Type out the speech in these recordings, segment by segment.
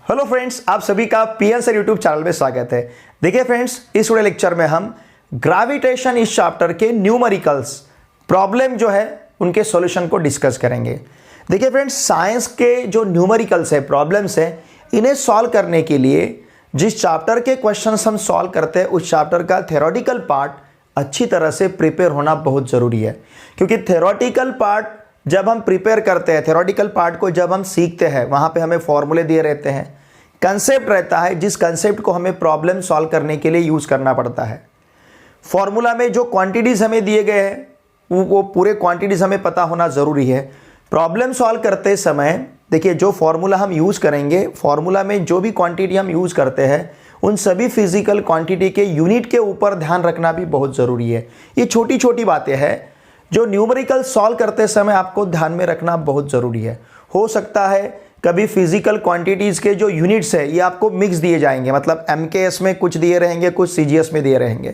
Hello friends, आप सभी का पीएन सर यूट्यूब चैनल में स्वागत है। देखिए फ्रेंड्स, इस वीडियो लेक्चर में हम ग्रेविटेशन इस चैप्टर के न्यूमेरिकल्स प्रॉब्लम जो है उनके सॉल्यूशन को डिस्कस करेंगे। देखिए फ्रेंड्स, साइंस के जो न्यूमेरिकल्स है, प्रॉब्लम्स है, इन्हें सॉल्व करने के लिए जिस चैप्टर के क्वेश्चंस हम सॉल्व करते हैं उस चैप्टर का थ्योरेटिकल पार्ट अच्छी तरह से प्रिपेयर होना बहुत ज़रूरी है। क्योंकि थ्योरेटिकल पार्ट जब हम प्रिपेयर करते हैं, थ्योरेटिकल पार्ट को जब हम सीखते हैं, वहाँ पे हमें फॉर्मूले दिए रहते हैं, कंसेप्ट रहता है, जिस कंसेप्ट को हमें प्रॉब्लम सॉल्व करने के लिए यूज़ करना पड़ता है। फॉर्मूला में जो क्वांटिटीज़ हमें दिए गए हैं वो पूरे क्वांटिटीज़ हमें पता होना ज़रूरी है। प्रॉब्लम सॉल्व करते समय देखिए, जो फॉर्मूला हम यूज़ करेंगे, फॉर्मूला में जो भी क्वांटिटी हम यूज़ करते हैं उन सभी फिजिकल क्वांटिटी के यूनिट के ऊपर ध्यान रखना भी बहुत ज़रूरी है। ये छोटी छोटी बातें हैं जो न्यूमेरिकल सॉल्व करते समय आपको ध्यान में रखना बहुत ज़रूरी है। हो सकता है कभी फिजिकल क्वांटिटीज़ के जो यूनिट्स है ये आपको मिक्स दिए जाएंगे, मतलब MKS में कुछ दिए रहेंगे, कुछ CGS में दिए रहेंगे,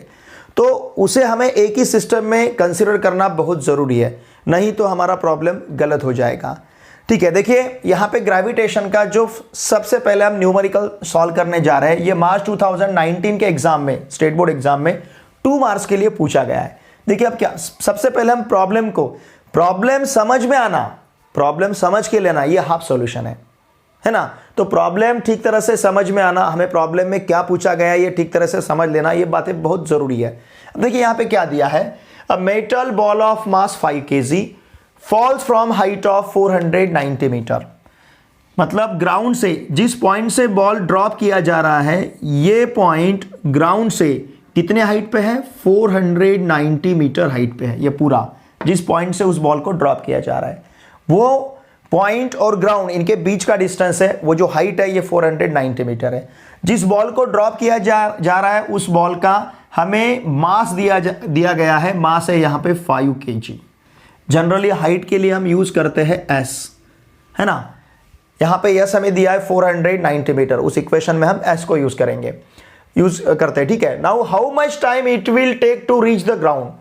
तो उसे हमें एक ही सिस्टम में कंसिडर करना बहुत ज़रूरी है, नहीं तो हमारा प्रॉब्लम गलत हो जाएगा। ठीक है, देखिए यहाँ पे ग्रेविटेशन का जो सबसे पहले हम न्यूमेरिकल सॉल्व करने जा रहे हैं, ये मार्च 2019 के एग्जाम में, स्टेट बोर्ड एग्जाम में 2 मार्क्स के लिए पूछा गया है। देखिए अब क्या, सबसे पहले हम प्रॉब्लम समझ में आना, प्रॉब्लम समझ के लेना, ये हाफ सॉल्यूशन है ना। तो प्रॉब्लम ठीक तरह से समझ में आना, हमें प्रॉब्लम में क्या पूछा गया है ये ठीक तरह से समझ लेना, ये बातें बहुत जरूरी है। अब देखिए यहाँ पे क्या दिया है, a metal ball of mass 5 kg falls from height of 490 metre. मतलब ग्राउंड से, जिस पॉइंट से बॉल ड्रॉप किया जा रहा है, ये पॉइंट ग्राउंड से कितने हाइट पे है, 490 मीटर हाइट पे है। ये पूरा जिस पॉइंट से उस बॉल को ड्रॉप किया जा रहा है, वो पॉइंट और ग्राउंड इनके बीच का डिस्टेंस है, वो जो हाइट है ये 490 मीटर है। जिस बॉल को ड्रॉप किया जा रहा है उस बॉल का हमें मास दिया गया है, मास है यहाँ पे 5 kg। जनरली हाइट के लिए हम यूज करते हैं S, है ना। यहाँ पे S हमें दिया है 490 मीटर, उस इक्वेशन में हम S को यूज करते हैं। ठीक है, now how much time it will take to reach the ground.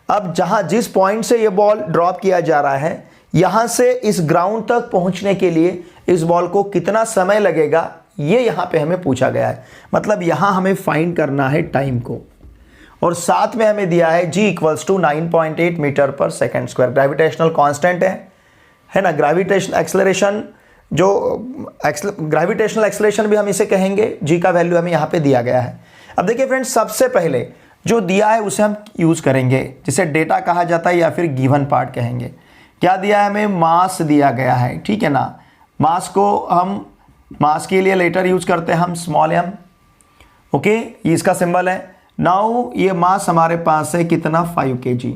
अब जिस पॉइंट से ये बॉल ड्रॉप किया जा रहा है, यहां से इस ग्राउंड तक पहुंचने के लिए इस बॉल को कितना समय लगेगा, ये यहां पे हमें पूछा गया है। मतलब यहां हमें फाइंड करना है टाइम को, और साथ में हमें दिया है G = 9.8 metre per second square. Gravitational constant है ना। ग्रेविटेशनल एक्सेलरेशन, जो ग्रेविटेशनल एक्सेलरेशन भी हम इसे कहेंगे, G का वैल्यू हमें यहाँ पे दिया गया है। अब देखिए फ्रेंड्स, सबसे पहले जो दिया है उसे हम यूज करेंगे, जिसे डेटा कहा जाता है या फिर गिवन पार्ट कहेंगे। क्या दिया है हमें, मास दिया गया है, ठीक है ना। मास को हम, मास के लिए लेटर यूज करते हैं हम स्मॉल m, ओके, ये इसका सिंबल है। नाउ ये मास हमारे पास है कितना, 5 kg।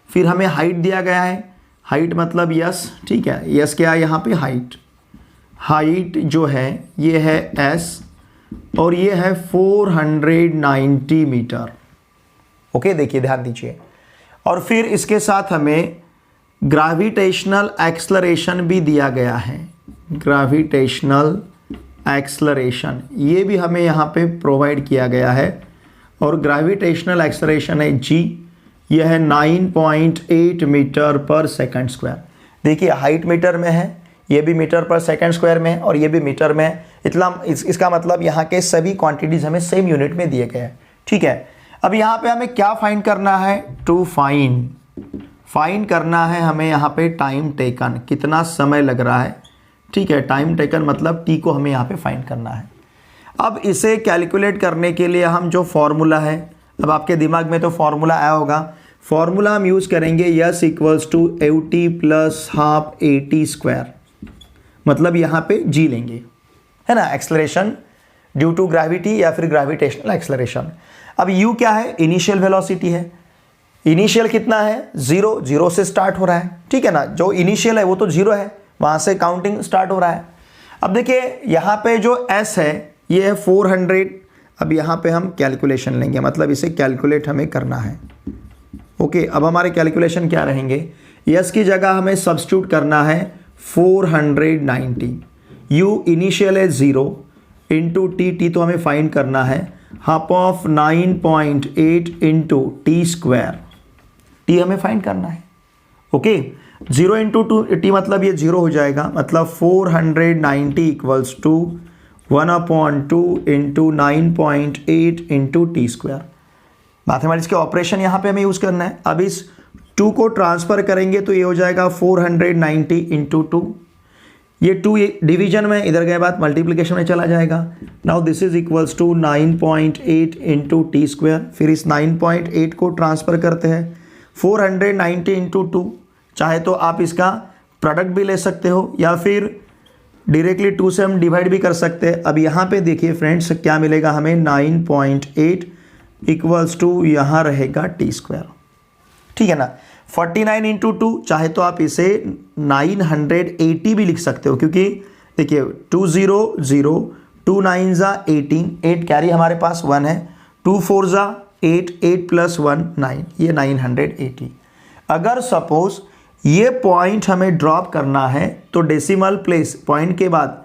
फिर हमें हाइट दिया गया है, हाइट मतलब यस, ठीक है, यस क्या है यहाँ पे, हाइट जो है ये है S, और ये है 490 मीटर। ओके, देखिए ध्यान दीजिए। और फिर इसके साथ हमें ग्रेविटेशनल एक्सेलरेशन भी दिया गया है, ग्रेविटेशनल एक्सेलरेशन ये भी हमें यहाँ पे प्रोवाइड किया गया है। और ग्रेविटेशनल एक्सेलरेशन है G, यह है 9.8 मीटर पर सेकंड स्क्वायर। देखिए हाइट मीटर में है, ये भी मीटर पर सेकंड स्क्वायर में है, और ये भी मीटर में है। इसका मतलब यहाँ के सभी क्वांटिटीज हमें सेम यूनिट में दिए गए हैं। ठीक है, अब यहाँ पे हमें क्या फाइंड करना है, टू फाइंड करना है हमें यहाँ पे टाइम टेकन, कितना समय लग रहा है। ठीक है, टाइम टेकन मतलब T को हमें यहाँ पे फाइंड करना है। अब इसे कैलकुलेट करने के लिए हम जो फॉर्मूला है, अब आपके दिमाग में तो फॉर्मूला आया होगा, फॉर्मूला हम यूज करेंगे S = AT + ½ AT²। मतलब यहाँ पे G लेंगे, है ना, एक्सेलरेशन ड्यू टू ग्रेविटी या फिर ग्रेविटेशनल एक्सेलरेशन। अब U क्या है, इनिशियल वेलोसिटी है। इनिशियल कितना है, 0 से स्टार्ट हो रहा है, ठीक है ना। जो इनिशियल है वो तो 0 है, वहां से काउंटिंग स्टार्ट हो रहा है। अब देखिए यहाँ पे जो S है ये है 400। अब यहाँ पे हम कैलकुलेशन लेंगे, मतलब इसे कैलकुलेट हमें करना है। ओके, अब हमारे कैलकुलेशन क्या रहेंगे, S की जगह हमें सब्स्टिट्यूट करना है 490। U इनिशियल है 0 इंटू T तो हमें फाइंड करना है half of 9.8 into T²। T हमें फाइंड करना है। ओके, 0 × 2 T मतलब ये 0 हो जाएगा, मतलब 490 = 1/2 into 9.8 into t square. Mathematics के ऑपरेशन यहाँ पे हमें यूज़ करना है। अब इस 2 को ट्रांसफ़र करेंगे तो ये हो जाएगा 490 इंटू 2। ये 2 डिवीजन में, इधर गए बाद मल्टीप्लिकेशन में चला जाएगा। Now this is equals to 9.8 into t square. फिर इस 9.8 को ट्रांसफ़र करते हैं 490 इंटू 2। चाहे तो आप इसका प्रोडक्ट भी ले सकते हो या फिर डायरेक्टली 2 से हम डिवाइड भी कर सकते हैं। अब यहाँ पे देखिए फ्रेंड्स क्या मिलेगा हमें, 9.8 इक्वल्स टू यहाँ रहेगा टी स्क्वायर। ठीक है ना। 49 इंटू 2, चाहे तो आप इसे 980 भी लिख सकते हो, क्योंकि देखिए 2 0 0, 2 9 ज़ा 18, 8 कैरी हमारे पास 1 है, 2 4 ज़ा 8, 8 प्लस 1 9, ये 980। अगर सपोज ये पॉइंट हमें ड्रॉप करना है तो डेसिमल प्लेस पॉइंट के बाद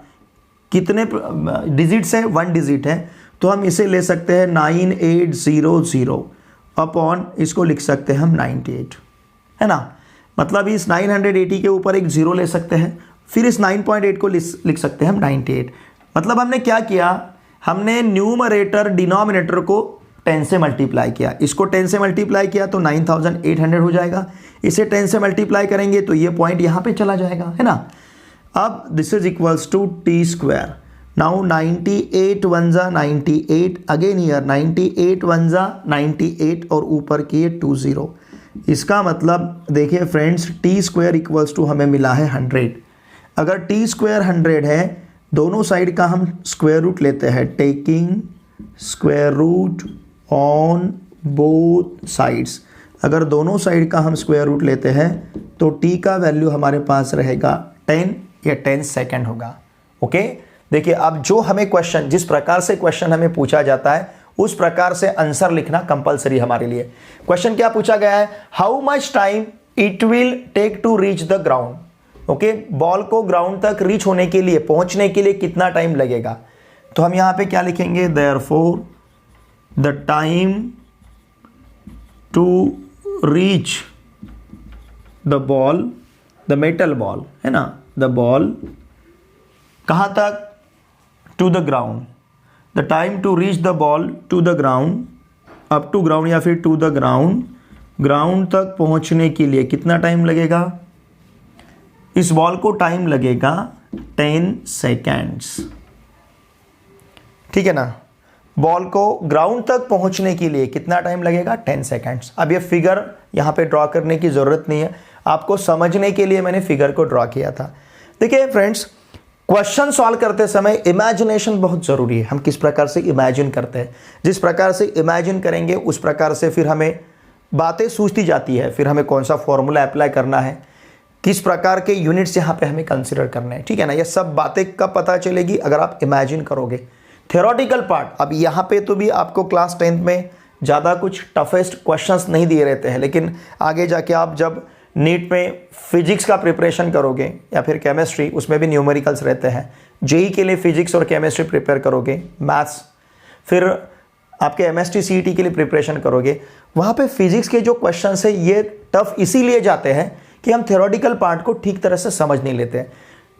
कितने डिजिट्स है, 1 डिजिट है, तो हम इसे ले सकते हैं 9800 अपॉन इसको लिख सकते हैं हम 98, है ना। मतलब इस 980 के ऊपर एक 0 ले सकते हैं, फिर इस 9.8 को लिख सकते हैं हम 98। मतलब हमने क्या किया, हमने न्यूमरेटर डिनोमिनेटर को 10 से मल्टीप्लाई किया। इसको 10 से मल्टीप्लाई किया तो 9800 हो जाएगा। इसे 10 से मल्टीप्लाई करेंगे तो ये पॉइंट यहाँ पे चला जाएगा, है ना। अब this is equals to t square. Now 98 1 ज़ा 98, अगेन ईयर 98 1 ज़ा 98 और ऊपर किए 2 0। इसका मतलब देखिए friends, t square equals to हमें मिला है 100। अगर टी स्क्वायर 100 है, दोनों साइड का हम स्क्वायर रूट लेते हैं, taking square root on both sides. अगर दोनों साइड का हम स्क्वायर रूट लेते हैं तो टी का वैल्यू हमारे पास रहेगा 10 या 10 सेकेंड होगा। ओके, देखिए अब जो हमें क्वेश्चन, जिस प्रकार से क्वेश्चन हमें पूछा जाता है उस प्रकार से आंसर लिखना कंपलसरी हमारे लिए। क्वेश्चन क्या पूछा गया है, how much time it will take to reach the ground. Okay, ball को ग्राउंड तक रीच होने के लिए, पहुंचने के लिए कितना टाइम लगेगा। तो हम यहां पे क्या लिखेंगे, therefore the time to reach the ball, the metal ball, है ना, द बॉल कहां तक, to the ground. The time to reach the ball to the ground, up to ground या फिर टू द ग्राउंड, ग्राउंड तक पहुंचने के लिए कितना टाइम लगेगा। इस बॉल को टाइम लगेगा 10 सेकेंड्स। ठीक है ना, बॉल को ग्राउंड तक पहुंचने के लिए कितना टाइम लगेगा, 10 सेकेंड्स। अब ये फिगर यहाँ पे ड्रॉ करने की ज़रूरत नहीं है, आपको समझने के लिए मैंने फिगर को ड्रॉ किया था। देखिए फ्रेंड्स, क्वेश्चन सॉल्व करते समय इमेजिनेशन बहुत ज़रूरी है। हम किस प्रकार से इमेजिन करते हैं, जिस प्रकार से इमेजिन करेंगे उस प्रकार से फिर हमें बातें सूझती जाती है। फिर हमें कौन सा फॉर्मूला अप्लाई करना है, किस प्रकार के यूनिट्स यहाँ पे हमें कंसिडर करने हैं, ठीक है ना। ये सब बातें कब पता चलेगी, अगर आप इमेजिन करोगे। थ्योरेटिकल पार्ट, अब यहाँ पे तो भी आपको क्लास 10th में ज़्यादा कुछ टफेस्ट क्वेश्चंस नहीं दिए रहते हैं, लेकिन आगे जाके आप जब नीट में फिजिक्स का प्रिपरेशन करोगे या फिर केमिस्ट्री, उसमें भी न्यूमेरिकल्स रहते हैं। जेई के लिए फिजिक्स और केमिस्ट्री प्रिपेयर करोगे, मैथ्स, फिर आपके एमएसटी सीईटी के लिए प्रिपरेशन करोगे, वहाँ पे फिजिक्स के जो क्वेश्चंस है ये टफ इसीलिए जाते हैं कि हम थ्योरेटिकल पार्ट को ठीक तरह से समझ नहीं लेते।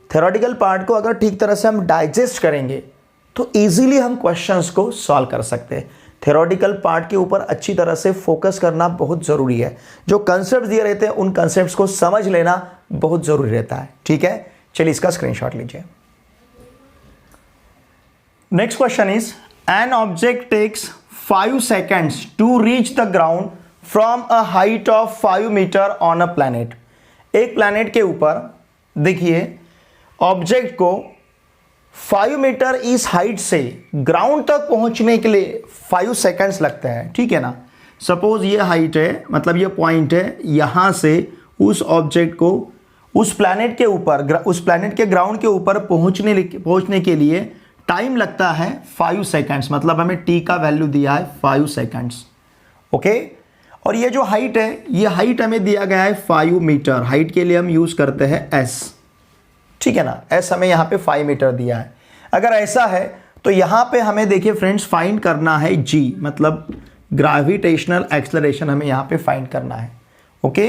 थ्योरेटिकल पार्ट को अगर ठीक तरह से हम डाइजेस्ट करेंगे तो ईजिली हम क्वेश्चंस को सॉल्व कर सकते हैं। थ्योरेटिकल पार्ट के ऊपर अच्छी तरह से फोकस करना बहुत ज़रूरी है। जो कंसेप्ट दिए रहते हैं उन कंसेप्ट्स को समझ लेना बहुत ज़रूरी रहता है। ठीक है, चलिए इसका स्क्रीनशॉट लीजिए। Next question is, an object takes 5 seconds to reach the ground from a height of 5 metre on a planet. एक प्लैनेट के ऊपर देखिए ऑब्जेक्ट को 5 मीटर इस हाइट से ग्राउंड तक पहुंचने के लिए 5 सेकंड्स लगते हैं। ठीक है ना, सपोज ये हाइट है, मतलब ये पॉइंट है, यहां से उस ऑब्जेक्ट को उस प्लैनेट के ऊपर, उस प्लैनेट के ग्राउंड के ऊपर पहुंचने के लिए टाइम लगता है 5 सेकंड्स। मतलब हमें टी का वैल्यू दिया है 5 सेकंड्स। ओके, और ये जो हाइट है, ये हाइट हमें दिया गया है 5 मीटर। हाइट के लिए हम यूज करते हैं एस। ठीक है ना, एस हमें यहाँ पे 5 मीटर दिया है। अगर ऐसा है तो यहाँ पे हमें देखिए फ्रेंड्स फाइंड करना है जी, मतलब ग्रेविटेशनल एक्सेलरेशन हमें यहाँ पे फाइंड करना है। ओके,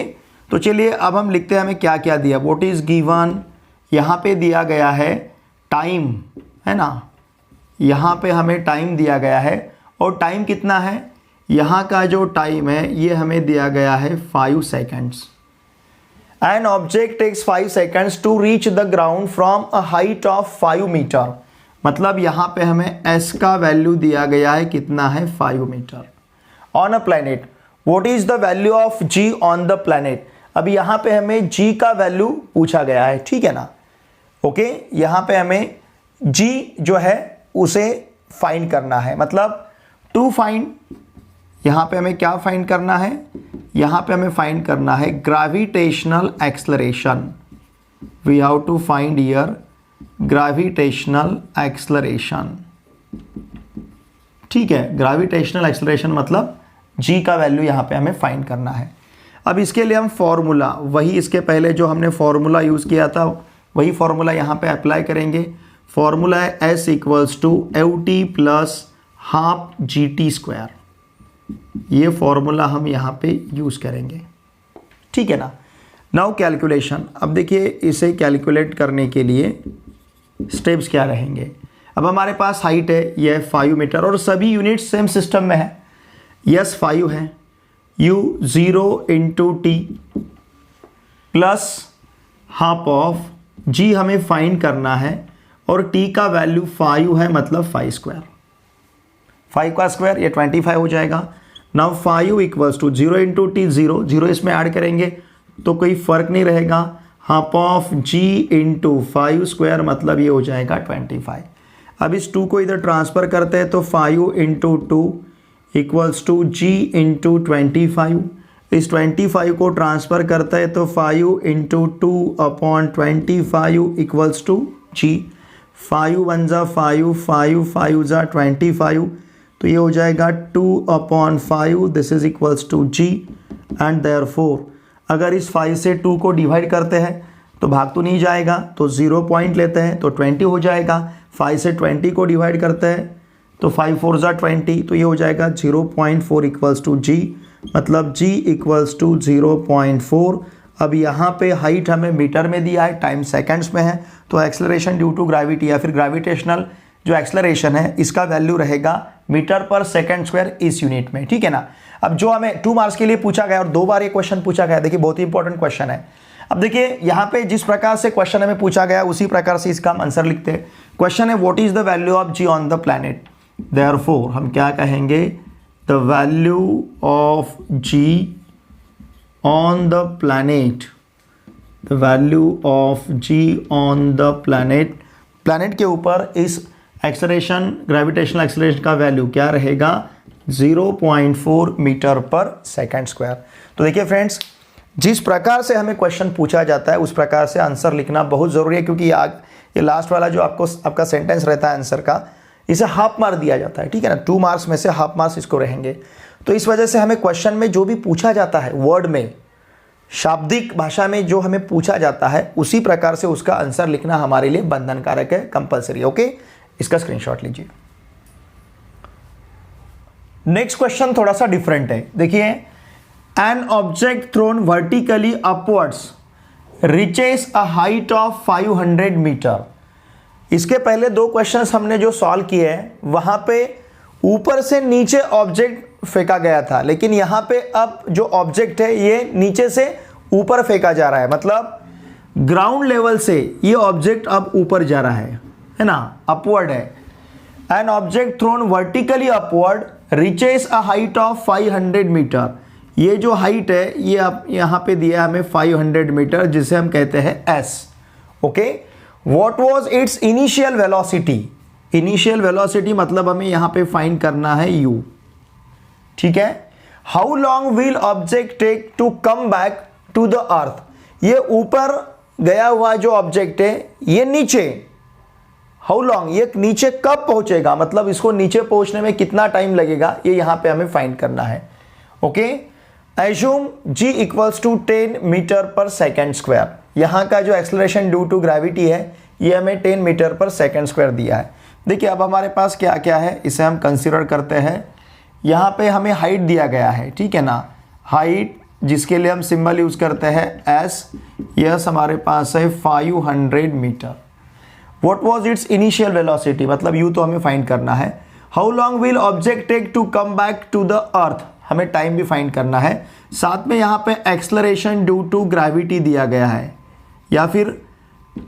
तो चलिए अब हम लिखते हैं हमें क्या क्या दिया। व्हाट इज गिवन, यहाँ पे दिया गया है टाइम, है ना, यहाँ पे हमें टाइम दिया गया है और टाइम कितना है, यहाँ का जो टाइम है ये हमें दिया गया है 5 seconds. An object takes 5 seconds to reach the ground from a height of 5 metre. मतलब यहाँ पे हमें s का वैल्यू दिया गया है, कितना है 5 metre. On a planet what is the value of g on the planet. अब यहाँ पे हमें g का वैल्यू पूछा गया है, ठीक है ना। ओके, यहाँ पे हमें g जो है उसे फाइंड करना है। मतलब टू फाइंड, यहाँ पे हमें क्या फाइंड करना है, यहाँ पे हमें फाइंड करना है gravitational acceleration. We have to find here gravitational acceleration, ठीक है। ग्रेविटेशनल एक्सलरेशन मतलब g का वैल्यू यहाँ पे हमें फाइंड करना है। अब इसके लिए हम फॉर्मूला, वही इसके पहले जो हमने फॉर्मूला यूज़ किया था वही फॉर्मूला यहाँ पे अप्लाई करेंगे। फॉर्मूला है s equals to ut plus half GT²। ये फॉर्मूला हम यहाँ पे यूज़ करेंगे, ठीक है ना। Now calculation. अब देखिए इसे कैलकुलेट करने के लिए स्टेप्स क्या रहेंगे। अब हमारे पास हाइट है ये 5 मीटर और सभी यूनिट सेम सिस्टम में है। यस 5 है, u 0 into T plus half of g हमें फाइंड करना है और t का वैल्यू 5 है, मतलब 5 स्क्वायर। 5 का स्क्वायर ये 25 हो जाएगा। Now 5 equals to 0 into t, 0 इसमें ऐड करेंगे तो कोई फर्क नहीं रहेगा। Half of g into 5 square मतलब ये हो जाएगा 25। अब इस 2 को इधर ट्रांसफ़र करते हैं तो 5 into 2 equals to g into 25। इस 25 को ट्रांसफ़र करते हैं तो 5 into 2 upon 25 equals to g। 5 1 जा 5, 5 जा 25, तो ये हो जाएगा 2 upon 5, this is equals to g। And therefore अगर इस 5 से 2 को डिवाइड करते हैं तो भाग तो नहीं जाएगा, तो 0 पॉइंट लेते हैं तो 20 हो जाएगा। 5 से 20 को डिवाइड करते हैं तो 5 4 जा 20, तो ये हो जाएगा 0.4 इक्वल्स टू g। मतलब g इक्वल्स टू 0.4। अब यहाँ पे हाइट हमें मीटर में दिया है, टाइम सेकंड्स में है, तो एक्सेलरेशन ड्यू टू ग्रेविटी या फिर ग्रेविटेशनल जो एक्सेलरेशन है इसका वैल्यू रहेगा मीटर पर सेकंड स्क्वायर इस यूनिट में, ठीक है ना। अब जो हमें 2 मार्क्स के लिए पूछा गया और 2 बार ये क्वेश्चन पूछा गया, देखिए बहुत ही इंपॉर्टेंट क्वेश्चन है। अब देखिए यहाँ पे जिस प्रकार से क्वेश्चन हमें पूछा गया उसी प्रकार से इसका हम आंसर लिखते हैं। क्वेश्चन है what is the value of g on the planet. Therefore हम क्या कहेंगे, the value of g on the planet, the value of g on the planet, planet के ऊपर इस एक्सेलरेशन ग्रेविटेशनल एक्सेलरेशन का वैल्यू क्या रहेगा, 0.4 मीटर पर सेकंड स्क्वायर। तो देखिए फ्रेंड्स, जिस प्रकार से हमें क्वेश्चन पूछा जाता है उस प्रकार से आंसर लिखना बहुत ज़रूरी है, क्योंकि ये लास्ट वाला जो आपका सेंटेंस रहता है आंसर का, इसे हाफ मार्क दिया जाता है, ठीक है ना। 2 मार्क्स में से हाफ मार्क्स इसको रहेंगे। तो इस वजह से हमें क्वेश्चन में जो भी पूछा जाता है वर्ड में, शाब्दिक भाषा में जो हमें पूछा जाता है उसी प्रकार से उसका आंसर लिखना हमारे लिए बंधनकारक है, कंपलसरी। ओके, इसका स्क्रीनशॉट लीजिए। नेक्स्ट क्वेश्चन थोड़ा सा डिफरेंट है। देखिए, an object thrown vertically upwards reaches a height of 500 metre. इसके पहले 2 क्वेश्चंस हमने जो सॉल्व किए हैं वहां पे ऊपर से नीचे ऑब्जेक्ट फेंका गया था, लेकिन यहां पे अब जो ऑब्जेक्ट है ये नीचे से ऊपर फेंका जा रहा है। मतलब ग्राउंड लेवल से ये ऑब्जेक्ट अब ऊपर जा रहा है ना, अपवर्ड है। An object thrown vertically upward reaches a height of 500 metre. ये जो हाइट है ये आप यहाँ पे दिया है हमें 500 मीटर, जिसे हम कहते हैं s। Okay, what was its initial velocity. Initial velocity मतलब हमें यहाँ पे फाइंड करना है u, ठीक है। How long will object take to come back to the earth. ये ऊपर गया हुआ जो ऑब्जेक्ट है ये नीचे, हाउ लॉन्ग, ये नीचे कब पहुंचेगा, मतलब इसको नीचे पहुंचने में कितना टाइम लगेगा, ये यहां पे हमें फाइंड करना है। Okay, assume g equals to 10 metre per second square. यहां का जो एक्सेलरेशन ड्यू टू ग्रेविटी है ये हमें 10 मीटर पर सेकेंड स्क्वायर दिया है। देखिए अब हमारे पास क्या क्या है इसे हम कंसिडर करते हैं। यहाँ पे हमें हाइट दिया गया है, ठीक है ना, हाइट जिसके लिए हम सिंबल यूज करते हैं s। यस हमारे पास है 500 metre. What was its initial velocity, मतलब यू तो हमें फाइंड करना है। How long will object take to come back to the earth, हमें टाइम भी फाइंड करना है। साथ में यहाँ पे एक्सलरेशन ड्यू टू ग्रेविटी दिया गया है, या फिर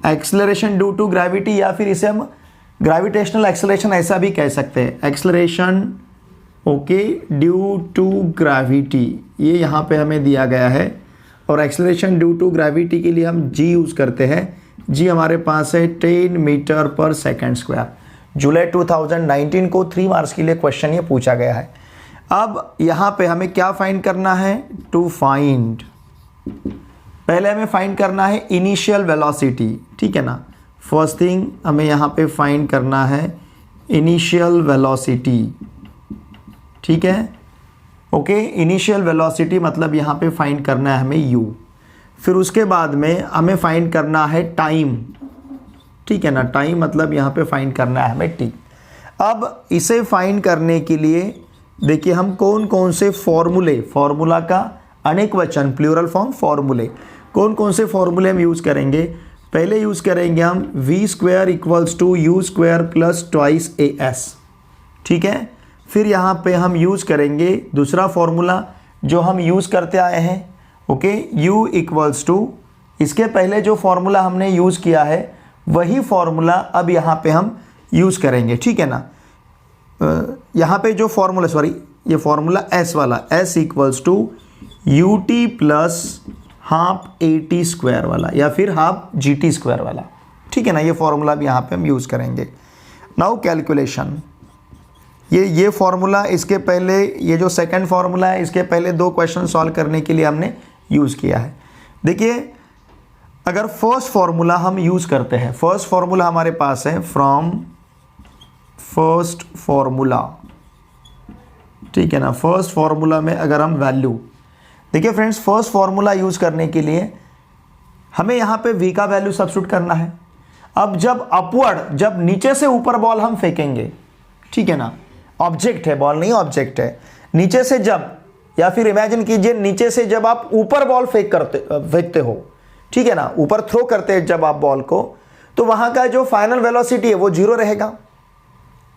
एक्सलरेशन ड्यू टू ग्रेविटी, या फिर इसे हम ग्रेविटेशनल एक्सलरेशन ऐसा भी कह सकते हैं। Acceleration okay due to gravity, ये यहाँ पे हमें दिया गया है। और एक्सलरेशन ड्यू टू ग्रेविटी के लिए हम जी यूज़ करते हैं। जी हमारे पास है 10 मीटर पर सेकेंड स्क्वायर। जुलाई 2019 को 3 मार्क्स के लिए क्वेश्चन ये पूछा गया है। अब यहाँ पे हमें क्या फाइंड करना है, टू फाइंड, पहले हमें फाइंड करना है इनिशियल वेलोसिटी, ठीक है ना। फर्स्ट थिंग हमें यहाँ पे फाइंड करना है इनिशियल वेलोसिटी, ठीक है। ओके, इनिशियल वेलोसिटी मतलब यहाँ पे फाइंड करना है हमें u। फिर उसके बाद में हमें फाइंड करना है टाइम, ठीक है ना। टाइम मतलब यहाँ पे फाइंड करना है हमें t। अब इसे फाइंड करने के लिए देखिए हम कौन कौन से फॉर्मूले, फॉर्मूला का अनेक वचन प्लूरल फॉर्म फॉर्मूले, कौन कौन से फॉर्मूले हम यूज़ करेंगे। पहले यूज़ करेंगे हम v square equals to u square plus twice as, ठीक है। फिर यहाँ पे हम यूज़ करेंगे दूसरा फॉर्मूला जो हम यूज़ करते आए हैं, ओके, u इक्वल्स टू, इसके पहले जो फॉर्मूला हमने यूज़ किया है वही फॉर्मूला अब यहाँ पे हम यूज़ करेंगे, ठीक है ना। यहाँ पे जो फॉर्मूला, सॉरी ये फॉर्मूला s वाला, s equals to u t plus half a t square वाला, या फिर हाफ जी टी स्क्वायर वाला, ठीक है ना। ये फॉर्मूला भी यहाँ पे हम यूज़ करेंगे। नाउ कैलकुलेशन, ये फॉर्मूला, इसके पहले ये जो सेकंड फॉर्मूला है इसके पहले 2 क्वेश्चन सॉल्व करने के लिए हमने यूज़ किया है। देखिए अगर फर्स्ट फॉर्मूला हम यूज़ करते हैं, फर्स्ट फॉर्मूला हमारे पास है फ्रॉम फर्स्ट फॉर्मूला, ठीक है ना। फर्स्ट फॉर्मूला में अगर हम वैल्यू, देखिए फ्रेंड्स फर्स्ट फॉर्मूला यूज़ करने के लिए हमें यहाँ पे v का वैल्यू सब्स्टिट्यूट करना है। अब जब अपवर्ड, जब नीचे से ऊपर बॉल हम फेंकेंगे, ठीक है ना, ऑब्जेक्ट है, बॉल नहीं ऑब्जेक्ट है, नीचे से जब, या फिर इमेजिन कीजिए नीचे से जब आप ऊपर बॉल फेंकते हो, ठीक है ना, ऊपर थ्रो करते हैं जब आप बॉल को, तो वहां का जो फाइनल वेलोसिटी है वो 0 रहेगा,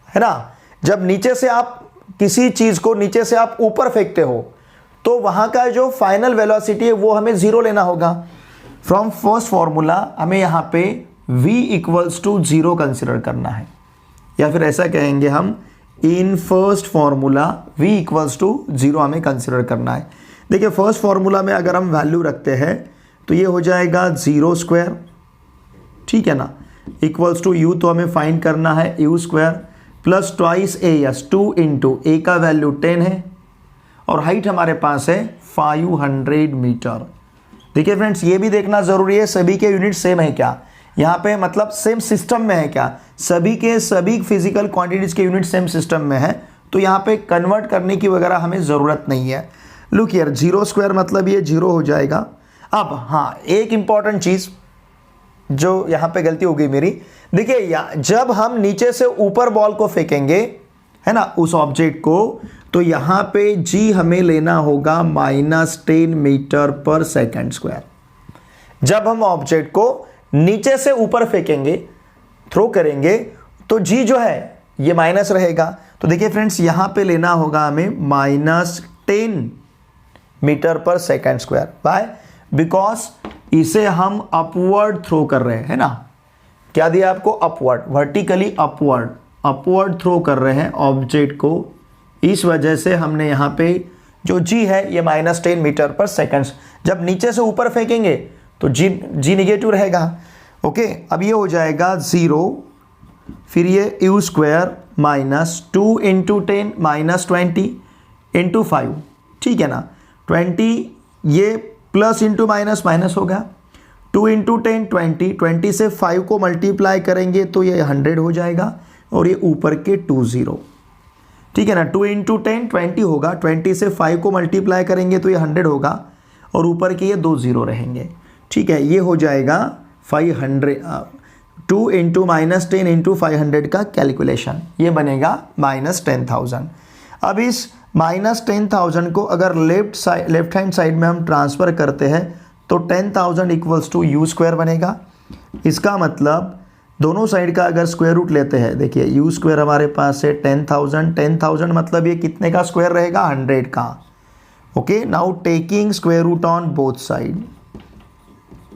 है ना। जब नीचे से आप किसी चीज को नीचे से आप ऊपर फेंकते हो तो वहां का जो फाइनल वेलोसिटी है वो हमें 0 लेना होगा। फ्रॉम फर्स्ट फॉर्मूला हमें यहाँ पे v इक्वल्स टू 0 कंसिडर करना है, या फिर ऐसा कहेंगे हम in first formula v equals to 0 हमें कंसिडर करना है। देखिए फर्स्ट फॉर्मूला में अगर हम वैल्यू रखते हैं तो ये हो जाएगा 0 स्क्वायर, ठीक है ना, इक्वल्स टू u तो हमें फाइंड करना है u square plus twice a, yes 2 into a का वैल्यू 10 है और हाइट हमारे पास है 500 मीटर। देखिए फ्रेंड्स ये भी देखना ज़रूरी है सभी के यूनिट सेम है क्या, यहाँ पे मतलब सेम सिस्टम में है क्या, सभी के सभी फिजिकल क्वांटिटीज के यूनिट सेम सिस्टम में है, तो यहाँ पे कन्वर्ट करने की वगैरह हमें ज़रूरत नहीं है। लुक हियर 0 स्क्वायर मतलब ये 0 हो जाएगा। अब हाँ एक इंपॉर्टेंट चीज़ जो यहाँ पे गलती हो गई मेरी, देखिए जब हम नीचे से ऊपर बॉल को फेंकेंगे, है ना, उस ऑब्जेक्ट को, तो यहाँ पे g हमें लेना होगा -10 मीटर पर सेकेंड स्क्वायर। जब हम ऑब्जेक्ट को नीचे से ऊपर फेंकेंगे, थ्रो करेंगे, तो g जो है ये माइनस रहेगा। तो देखिए फ्रेंड्स यहाँ पे लेना होगा हमें -10 metre per second square. Bye, because इसे हम अपवर्ड थ्रो कर रहे हैं, है ना। क्या दिया आपको, अपवर्ड, वर्टिकली अपवर्ड थ्रो कर रहे हैं ऑब्जेक्ट को, इस वजह से हमने यहाँ पे जो g है ये -10 मीटर पर सेकेंड। जब नीचे से ऊपर फेंकेंगे तो g निगेटिव रहेगा। ओके, अब ये हो जाएगा 0, फिर ये u स्क्वायर -2 इंटू 10 -20 इंटू 5, ठीक है ना, 20, ये प्लस इंटू माइनस माइनस होगा, 2 इंटू 10 20 से 5 को मल्टीप्लाई करेंगे तो ये 100 हो जाएगा और ये ऊपर के 20, ठीक है ना। 2 इंटू 10 20 होगा, 20 से 5 को मल्टीप्लाई करेंगे तो ये 100 होगा और ऊपर के ये 2 0 रहेंगे, ठीक है। ये हो जाएगा 500, 2 इंटू -10 इंटू 500 का कैलकुलेशन, ये बनेगा -10,000। अब इस -10,000 को अगर लेफ्ट हैंड साइड में हम ट्रांसफ़र करते हैं तो 10,000 इक्वल्स टू u स्क्वायर बनेगा। इसका मतलब दोनों साइड का अगर स्क्वायर रूट लेते हैं, देखिए यू स्क्वायर हमारे पास है 10,000, 10,000 मतलब ये कितने का स्क्वायर रहेगा, 100 का। Okay, now taking square root on both side,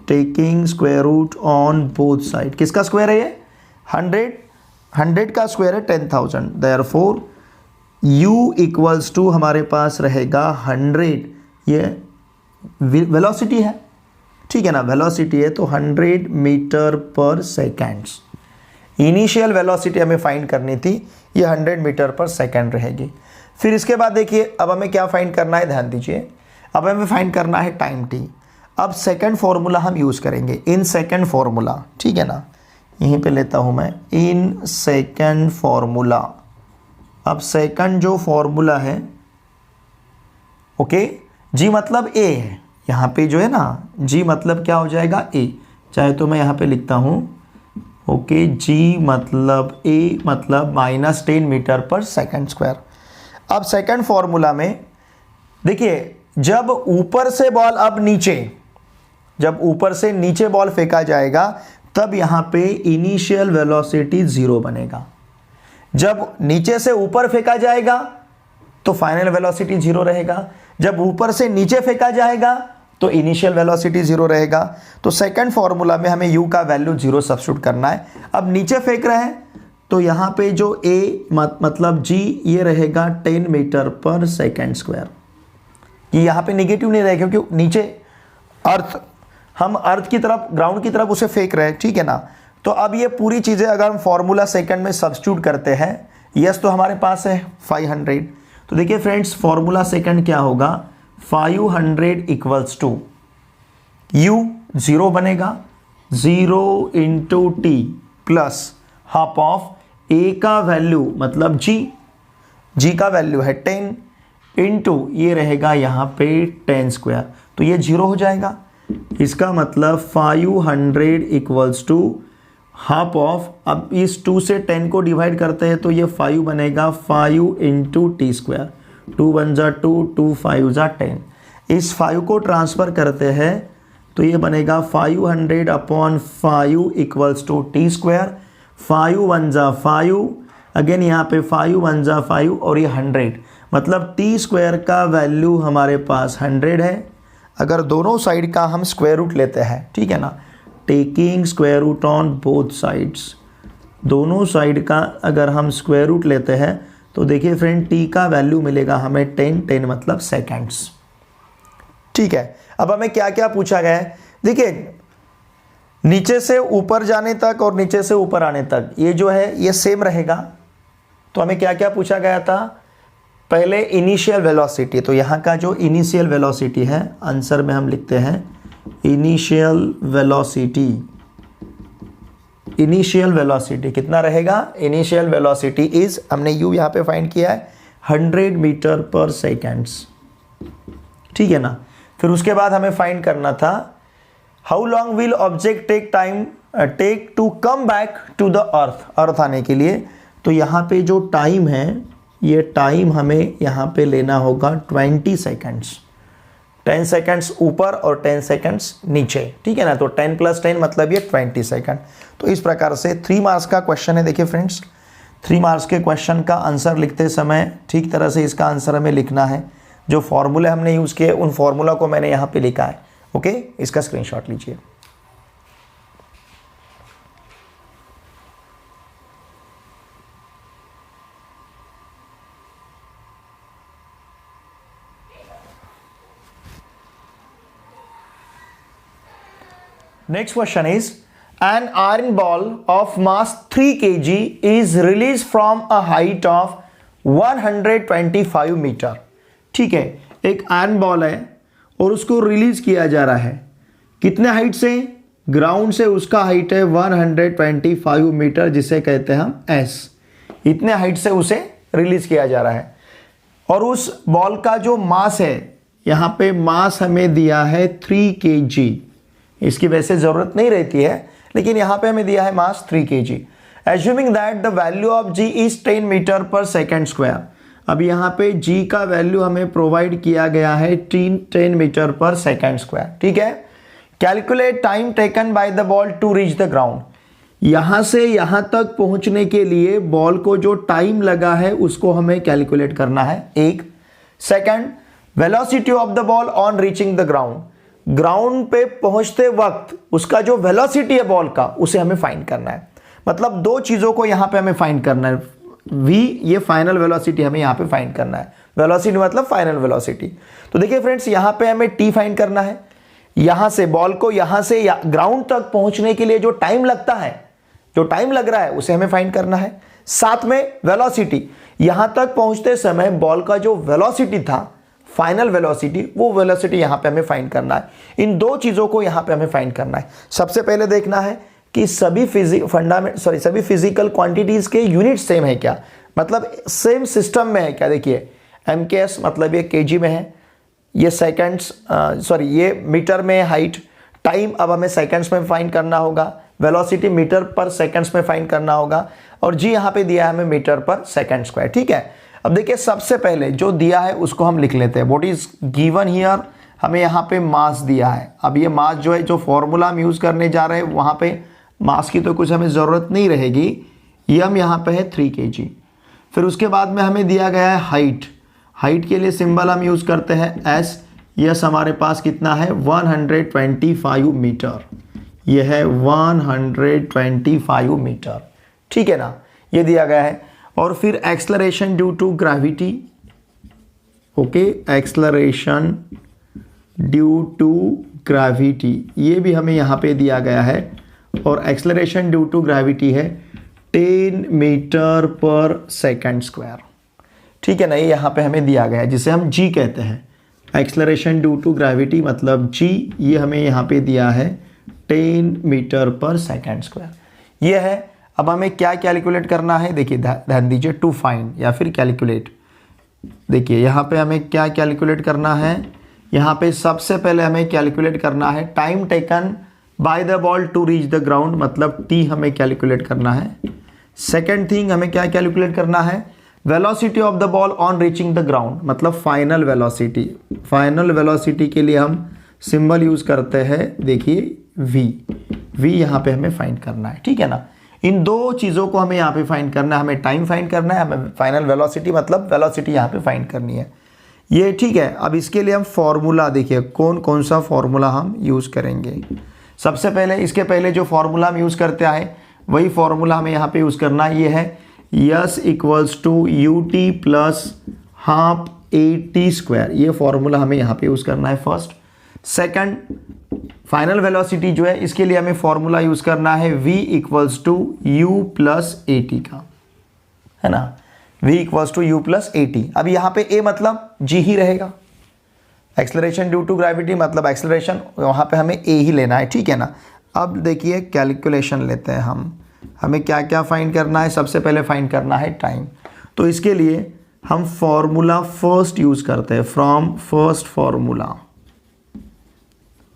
taking square root on both side, किसका स्क्वायर है ये, 100 का स्क्वायर है 10,000, देयरफॉर u इक्वल्स टू हमारे पास रहेगा 100, ये वेलोसिटी है, ठीक है ना, वेलोसिटी है तो 100 मीटर पर सेकेंड्स। इनिशियल वेलोसिटी हमें फाइंड करनी थी, ये 100 मीटर पर सेकेंड रहेगी। फिर इसके बाद देखिए अब हमें क्या फाइंड करना है, ध्यान दीजिए, अब हमें फाइंड करना है टाइम t। अब सेकंड फॉर्मूला हम यूज़ करेंगे, इन सेकंड फॉर्मूला, ठीक है ना, यहीं पे लेता हूँ मैं, इन सेकंड फॉर्मूला। अब सेकंड जो फॉर्मूला है, ओके, जी मतलब a है, यहाँ पे जो है ना g मतलब क्या हो जाएगा a, चाहे तो मैं यहाँ पे लिखता हूँ, ओके, g मतलब a मतलब -10 मीटर पर सेकंड स्क्वायर। अब सेकंड फॉर्मूला में देखिए, जब ऊपर से बॉल अब नीचे, जब ऊपर से नीचे बॉल फेंका जाएगा तब यहाँ पे इनिशियल वेलोसिटी 0 बनेगा। जब नीचे से ऊपर फेंका जाएगा तो फाइनल वेलोसिटी 0 रहेगा। जब ऊपर से नीचे फेंका जाएगा तो इनिशियल वेलोसिटी 0 रहेगा। तो सेकंड फॉर्मूला में हमें u का वैल्यू 0 सब्स्टिट्यूट करना है। अब नीचे फेंक रहे हैं तो यहाँ पे जो a मतलब g ये रहेगा 10 मीटर पर सेकेंड स्क्वायर। ये यहाँ पे निगेटिव नहीं रहेगा क्योंकि नीचे अर्थ, हम अर्थ की तरफ, ग्राउंड की तरफ उसे फेंक रहे हैं, ठीक है ना। तो अब ये पूरी चीज़ें अगर हम फॉर्मूला सेकंड में सब्स्टिट्यूट करते हैं, यस तो हमारे पास है 500। तो देखिए फ्रेंड्स, फॉर्मूला सेकंड क्या होगा, 500 इक्वल्स टू u 0 बनेगा, 0 into T plus half of a का वैल्यू मतलब g का वैल्यू है 10 इंटू ये रहेगा यहाँ पे 10 स्क्वायर, तो ये 0 हो जाएगा। इसका मतलब 500 इक्वल्स टू हाफ ऑफ, अब इस 2 से 10 को डिवाइड करते हैं तो ये 5 बनेगा, 5 इंटू टी स्क्वायर, 2 1 जा 2, 2 5 जा 10। इस 5 को ट्रांसफ़र करते हैं तो ये बनेगा 500 upon 5 equals to t square, 5 1 जा 5, अगेन यहाँ पे 5 1 जा 5 और ये 100, मतलब टी स्क्वायर का वैल्यू हमारे पास 100 है। अगर दोनों साइड का हम स्क्वायर रूट लेते हैं, ठीक है ना, taking square root on both sides, दोनों साइड का अगर हम स्क्वायर रूट लेते हैं तो देखिए फ्रेंड टी का वैल्यू मिलेगा हमें 10 मतलब सेकेंड्स, ठीक है। अब हमें क्या क्या पूछा गया है, देखिए नीचे से ऊपर जाने तक और नीचे से ऊपर आने तक ये जो है ये सेम रहेगा। तो हमें क्या क्या पूछा गया था, पहले इनिशियल वेलोसिटी, तो यहाँ का जो इनिशियल वेलोसिटी है आंसर में हम लिखते हैं इनिशियल वेलोसिटी। इनिशियल वेलोसिटी कितना रहेगा, इनिशियल वेलोसिटी इज, हमने u यहाँ पे फाइंड किया है 100 मीटर पर सेकेंड्स, ठीक है ना। फिर उसके बाद हमें फाइंड करना था how long will object take to come back to the earth, earth आने के लिए। तो यहाँ पे जो टाइम है, ये टाइम हमें यहाँ पे लेना होगा 20 सेकेंड्स, 10 सेकेंड्स ऊपर और 10 सेकेंड्स नीचे, ठीक है ना। तो 10 + 10 मतलब ये 20 सेकेंड। तो इस प्रकार से 3 मार्क्स का क्वेश्चन है। देखिए फ्रेंड्स, 3 मार्क्स के क्वेश्चन का आंसर लिखते समय ठीक तरह से इसका आंसर हमें लिखना है। जो फॉर्मूले हमने यूज़ किए उन फॉर्मूला को मैंने यहाँ पे लिखा है, ओके, इसका स्क्रीनशॉट लीजिए। Next question is, an iron ball of mass 3 kg is released from a height of 125 metre. ठीक है, एक आयरन बॉल है और उसको रिलीज किया जा रहा है, कितने हाइट से, ग्राउंड से उसका हाइट है 125 मीटर, जिसे कहते हैं हम s। इतने हाइट से उसे रिलीज किया जा रहा है और उस बॉल का जो मास है, यहाँ पे मास हमें दिया है 3 kg। इसकी वैसे ज़रूरत नहीं रहती है, लेकिन यहाँ पे हमें दिया है mass 3 kg। Assuming that the value of g is 10 metre per second square. अब यहाँ पे g का वैल्यू हमें प्रोवाइड किया गया है 10 मीटर पर सेकेंड स्क्वायर, ठीक है। Calculate time taken by the ball to reach the ground. यहां से यहां तक पहुंचने के लिए बॉल को जो टाइम लगा है उसको हमें कैलकुलेट करना है। एक second, velocity of the ball on reaching the ground, ground पे पहुंचते वक्त उसका जो वेलोसिटी है बॉल का उसे हमें फाइंड करना है। मतलब दो चीजों को यहां पे हमें फाइंड करना है। v, ये फाइनल वेलोसिटी हमें यहां पे फाइंड करना है। वेलोसिटी मतलब फाइनल वेलोसिटी। तो देखिए फ्रेंड्स, यहां पे हमें t फाइंड करना है। यहां से बॉल को यहां से ग्राउंड तक पहुंचने के लिए जो टाइम लगता है, जो टाइम लग रहा है उसे हमें फाइंड करना है। साथ में वेलोसिटी, यहां तक पहुंचते समय बॉल का जो वेलोसिटी था, फाइनल वेलोसिटी, वो वेलोसिटी यहां पे हमें फाइंड करना है। इन दो चीजों को यहां पे हमें फाइंड करना है। सबसे पहले देखना है कि सभी सभी फिजिकल क्वांटिटीज के यूनिट सेम है क्या, मतलब सेम सिस्टम में है क्या। देखिए MKS मतलब ये kg में है, ये सेकंड्स ये मीटर में हाइट, टाइम अब हमें सेकंड्स में फाइंड करना होगा, वेलोसिटी मीटर पर सेकंड्स में फाइंड करना होगा, और जी यहाँ पे दिया है हमें मीटर पर सेकंड स्क्वायर। ठीक है, अब देखिए सबसे पहले जो दिया है उसको हम लिख लेते हैं। व्हाट इज गिवन हियर, हमें यहाँ पे मास दिया है। अब ये मास जो है, जो फॉर्मूला हम यूज करने जा रहे हैं वहाँ पे मास की तो कुछ हमें ज़रूरत नहीं रहेगी। ये हम यहाँ पे है 3 kg। फिर उसके बाद में हमें दिया गया है हाइट, हाइट के लिए सिंबल हम यूज करते हैं S। यस हमारे पास कितना है 125 मीटर, यह है 125 मीटर। ठीक है ना, ये दिया गया है। और फिर acceleration due to gravity, okay, acceleration due to gravity ये भी हमें यहाँ पे दिया गया है। और एक्सलरेशन ड्यू टू ग्रेविटी है 10 मीटर पर सेकंड स्क्वायर। ठीक है ना, ये यहाँ पे हमें दिया गया है जिसे हम g कहते हैं। एक्सलरेशन ड्यू टू ग्रेविटी मतलब g, ये हमें यहाँ पे दिया है 10 मीटर पर सेकंड स्क्वायर। ये है। अब हमें क्या कैलकुलेट करना है, देखिए ध्यान दीजिए, टू फाइंड या फिर कैलकुलेट। देखिए यहाँ पे हमें क्या कैलकुलेट करना है, यहाँ पे सबसे पहले हमें कैलकुलेट करना है time taken by the ball to reach the ground, मतलब t हमें कैलकुलेट करना है। सेकेंड थिंग हमें क्या कैलकुलेट करना है, velocity of the ball on reaching the ground, मतलब फाइनल वेलोसिटी। फाइनल वेलोसिटी के लिए हम सिंबल यूज करते हैं, देखिए v यहाँ पे हमें फाइंड करना है। ठीक है ना, इन दो चीज़ों को हमें यहाँ पे फाइंड करना है। हमें टाइम फाइंड करना है, हमें फाइनल वेलोसिटी मतलब वेलोसिटी यहाँ पे फाइंड करनी है। ये ठीक है। अब इसके लिए हम फॉर्मूला, देखिए कौन कौन सा फॉर्मूला हम यूज़ करेंगे। सबसे पहले, इसके पहले जो फॉर्मूला हम यूज़ करते आए वही फॉर्मूला हमें यहाँ पे यूज़ करना है। ये है s equals to ut plus half at square. ये फॉर्मूला हमें यहाँ पे यूज़ करना है फर्स्ट। सेकंड, फाइनल वेलोसिटी जो है इसके लिए हमें फॉर्मूला यूज़ करना है v equals to u plus at का, है ना, v equals to u plus at। अब यहाँ पे a मतलब g ही रहेगा। एक्सलरेशन ड्यू टू ग्रेविटी मतलब एक्सलरेशन, वहाँ पे हमें a ही लेना है। ठीक है ना। अब देखिए कैलकुलेशन लेते हैं हम। हमें क्या क्या फाइंड करना है, सबसे पहले फाइंड करना है टाइम। तो इसके लिए हम फॉर्मूला फर्स्ट यूज़ करते हैं, फ्रॉम फर्स्ट फॉर्मूला।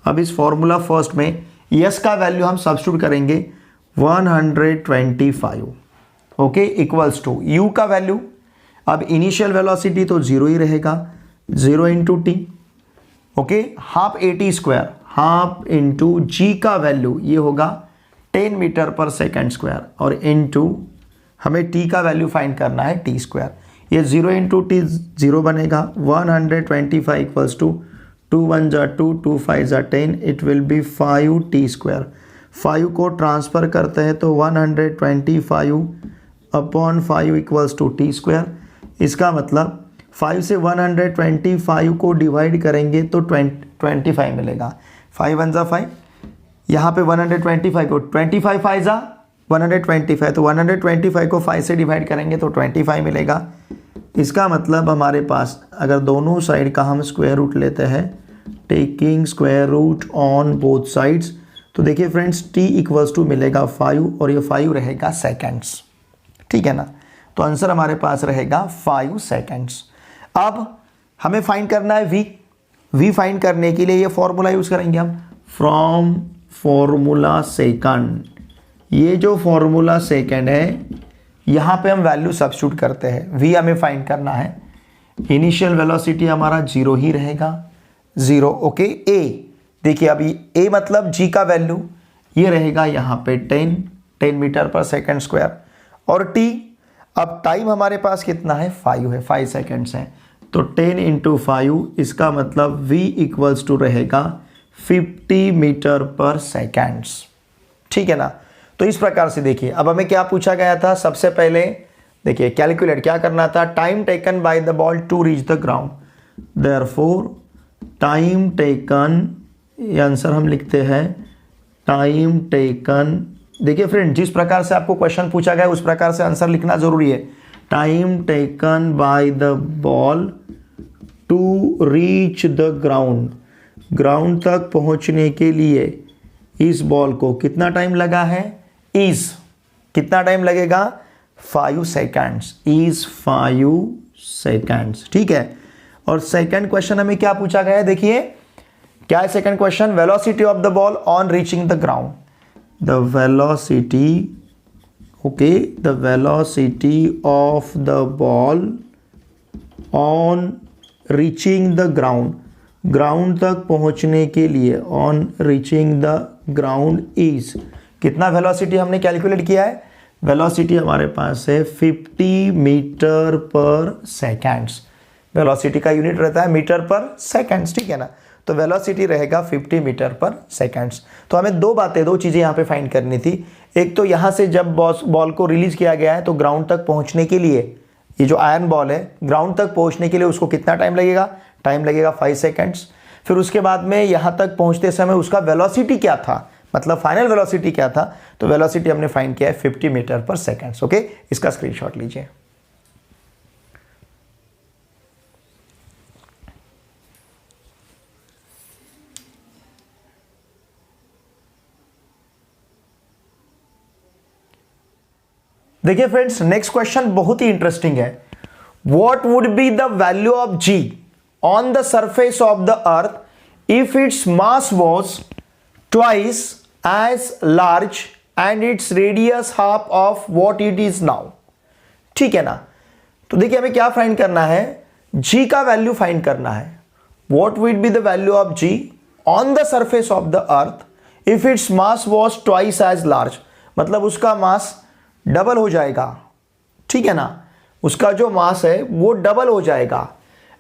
अब इस फॉर्मूला फर्स्ट में यस का वैल्यू हम सब्स्टिट्यूट करेंगे 125, ओके, इक्वल्स टू यू का वैल्यू, अब इनिशियल वेलोसिटी तो 0 ही रहेगा, 0 into t, okay, half at square, half into g का वैल्यू ये होगा 10 मीटर पर सेकंड स्क्वायर, और इंटू हमें टी का वैल्यू फाइंड करना है टी स्क्वायर। ये 0 इंटू टी 0 बनेगा, 125 इक्वल्स टू 2 1 जा 2, 2 5 जा 10, it will be 5 t square. 5 को ट्रांसफ़र करते हैं तो 125 upon 5 equals to t square. इसका मतलब 5 से 125 को डिवाइड करेंगे तो 25 मिलेगा। 5 1 जा 5, यहाँ पे 125 को 25 5 जा 125, तो 125 को 5 से डिवाइड करेंगे तो 25 मिलेगा। इसका मतलब हमारे पास अगर दोनों साइड का हम स्क्वायर रूट लेते हैं, taking square root on both sides, तो देखिए फ्रेंड्स t इक्वल्स टू मिलेगा 5 और ये 5 रहेगा सेकेंड्स। ठीक है ना, तो आंसर हमारे पास रहेगा 5 सेकेंड्स। अब हमें फाइंड करना है v फाइंड करने के लिए ये फॉर्मूला यूज़ करेंगे हम, फ्रॉम फॉर्मूला सेकंड। ये जो फॉर्मूला सेकंड है यहाँ पे हम वैल्यू सब्स्टिट्यूट करते हैं। v हमें फाइंड करना है, इनिशियल वेलोसिटी हमारा 0 ही रहेगा, 0, ओके। a देखिए अभी a मतलब g का वैल्यू ये रहेगा यहाँ पे 10 10 मीटर पर सेकेंड स्क्वायर। और t, अब टाइम हमारे पास कितना है, 5 है, 5 सेकेंड्स हैं, तो 10 इंटू 5, इसका मतलब v इक्वल्स टू रहेगा 50 मीटर पर सेकेंड्स। ठीक है ना। तो इस प्रकार से देखिए, अब हमें क्या पूछा गया था, सबसे पहले देखिए कैलकुलेट क्या करना था, time taken by the ball to reach the ground, therefore time taken, ये आंसर हम लिखते हैं टाइम टेकन। देखिए फ्रेंड, जिस प्रकार से आपको क्वेश्चन पूछा गया उस प्रकार से आंसर लिखना जरूरी है। Time taken by the ball to reach the ground, ground तक पहुंचने के लिए इस बॉल को कितना टाइम लगा है, इज कितना टाइम लगेगा, 5 सेकेंड्स, इज 5 सेकेंड्स। ठीक है। और सेकंड क्वेश्चन हमें क्या पूछा गया है, देखिए क्या है second question, velocity of the ball on reaching the ground, the velocity, okay, the velocity of the ball on reaching the ground, ground तक पहुंचने के लिए, on reaching the ground is, कितना वेलोसिटी हमने कैलकुलेट किया है, वेलोसिटी हमारे पास है 50 मीटर पर सेकेंड्स। वेलोसिटी का यूनिट रहता है मीटर पर सेकेंड्स। ठीक है ना। तो वेलोसिटी रहेगा 50 मीटर पर सेकेंड्स। तो हमें दो चीज़ें यहाँ पे फाइंड करनी थी। एक तो यहाँ से जब बॉल को रिलीज किया गया है तो ग्राउंड तक पहुँचने के लिए, ये जो आयरन बॉल है ग्राउंड तक पहुँचने के लिए उसको कितना टाइम लगेगा, टाइम लगेगा 5 सेकेंड्स। फिर उसके बाद में यहाँ तक पहुँचते समय उसका वेलोसिटी क्या था, मतलब फाइनल वेलोसिटी क्या था, तो वेलोसिटी हमने फाइंड किया है 50 मीटर पर सेकेंड्स। ओके, इसका स्क्रीनशॉट लीजिए। देखिए फ्रेंड्स, नेक्स्ट क्वेश्चन बहुत ही इंटरेस्टिंग है। What would be the value of g on the surface of the earth if its mass was twice as large and its radius half of what it is now. ठीक है ना। तो देखिए हमें क्या फाइंड करना है, g का वैल्यू फाइंड करना है। What would be the value of g on the surface of the earth if its mass was twice as large, मतलब उसका मास डबल हो जाएगा। ठीक है ना, उसका जो मास है वो डबल हो जाएगा।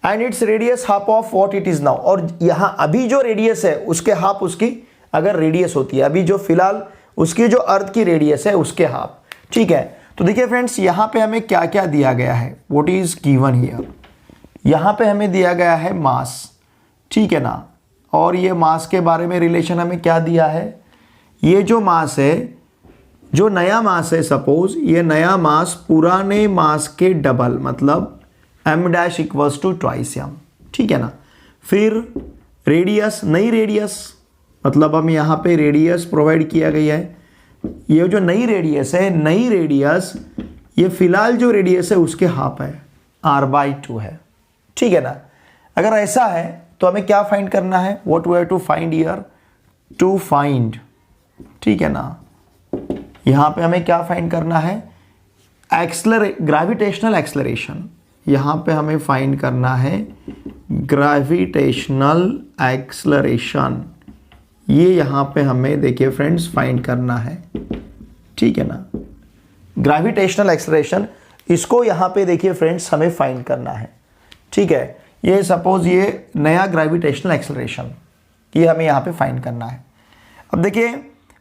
And its radius half of what it is now, और यहां अभी जो रेडियस है उसके हाफ उसकी अगर रेडियस होती है, अभी जो फिलहाल उसकी जो अर्थ की रेडियस है उसके हाफ। ठीक है। तो देखिए फ्रेंड्स, यहां पे हमें क्या क्या दिया गया है, व्हाट इज गिवन हियर, यहां पे हमें दिया गया है मास। ठीक है ना। और ये मास के बारे में रिलेशन हमें क्या दिया है, ये जो मास है, जो नया मास है, सपोज ये नया मास पुराने मास के डबल, मतलब m dash equals to twice m। ठीक है ना। फिर रेडियस, नई रेडियस, मतलब हम यहाँ पे रेडियस प्रोवाइड किया गया है, ये जो नई रेडियस है, नई रेडियस ये फिलहाल जो रेडियस है उसके हाफ है, r/2 है। ठीक है ना। अगर ऐसा है तो हमें क्या फाइंड करना है, what we have to find here, to find, ठीक है ना, यहां पे हमें क्या फाइंड करना है, ग्रेविटेशनल एक्सेलरेशन। यहां पे हमें फाइंड करना है ग्रेविटेशनल एक्सेलरेशन, ये यहां पे हमें देखिए फ्रेंड्स फाइंड करना है। ठीक है ना। ग्रेविटेशनल एक्सेलरेशन, इसको यहां पे देखिए फ्रेंड्स हमें फाइंड करना है। ठीक है। ये सपोज ये नया ग्रेविटेशनल एक्सेलरेशन, ये हमें यहां पे फाइंड करना है। अब देखिए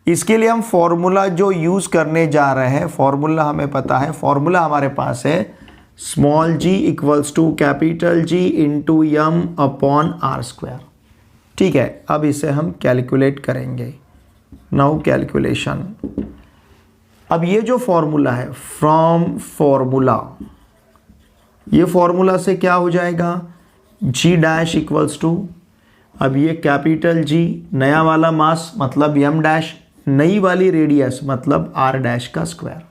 इसके लिए हम फॉर्मूला जो यूज करने जा रहे हैं, फॉर्मूला हमें पता है, फॉर्मूला हमारे पास है small g equals to capital G into m upon r square. ठीक है। अब इसे हम कैलकुलेट करेंगे। नाउ कैलकुलेशन, अब ये जो फॉर्मूला है, फ्रॉम फॉर्मूला, ये फॉर्मूला से क्या हो जाएगा, g डैश इक्वल्स टू, अब ये कैपिटल G नया वाला मास मतलब m डैश, नई वाली रेडियस मतलब r डैश का स्क्वायर।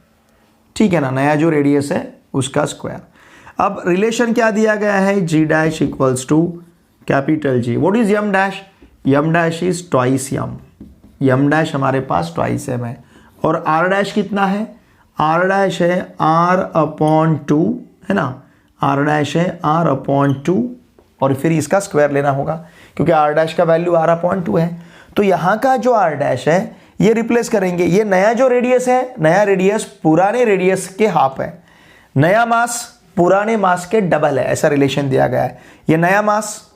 ठीक है ना, नया जो रेडियस है उसका स्क्वायर। अब रिलेशन क्या दिया गया है, g dash equals to capital G, what is m dash, m dash is twice m dash हमारे पास ट्वाइस m है, और r डैश कितना है, r डैश है r/2 है ना, r डैश है r/2, और फिर इसका स्क्वायर लेना होगा क्योंकि r डैश का वैल्यू r/2 है। तो यहाँ का जो r डैश है ये रिप्लेस करेंगे। ये नया जो रेडियस है, नया रेडियस पुराने रेडियस के हाफ है, नया मास पुराने मास के डबल है, ऐसा रिलेशन दिया गया है। ये नया मास